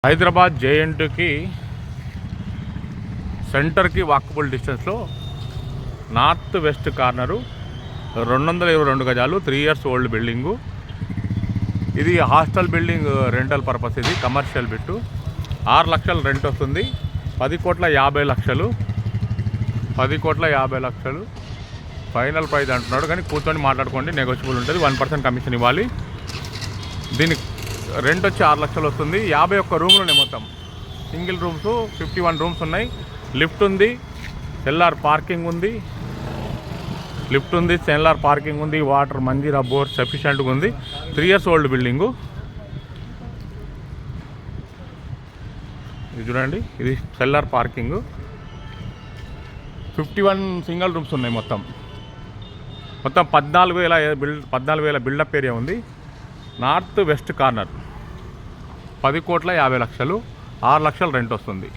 హైదరాబాద్ జేఎన్టీకి సెంటర్కి వాకబుల్ డిస్టెన్స్లో north west corner 222 గజాలు 3 years ఓల్డ్ బిల్డింగు. ఇది హాస్టల్ బిల్డింగ్, రెంటల్ పర్పస్. ఇది కమర్షియల్ బిట్టు. 6 లక్షలు రెంట్ వస్తుంది. 10,50,00,000 10,50,00,000 ఫైనల్ ప్రైస్ అంటున్నాడు. కానీ కూర్చొని మాట్లాడుకోండి, నెగోషియబుల్ ఉంటుంది. 1% కమిషన్ ఇవ్వాలి. దీనికి రెంట్ వచ్చి 6 లక్షలు వస్తుంది. 51 రూములు ఉన్నాయి మొత్తం. సింగిల్ రూమ్స్ 51 రూమ్స్ ఉన్నాయి. లిఫ్ట్ ఉంది, సెల్లార్ పార్కింగ్ ఉంది. సెల్లార్ పార్కింగ్ ఉంది. వాటర్, మంజీరా, బోర్ సఫిషియెంట్గా ఉంది. 3 years ఓల్డ్ బిల్డింగు. ఇది చూడండి, ఇది సెల్లార్ పార్కింగు. 51 సింగిల్ రూమ్స్ ఉన్నాయి మొత్తం. 14,000 బిల్డప్ ఏరియా ఉంది. North west corner. 10,50,00,000 6 లక్షలు రెంట్ వస్తుంది.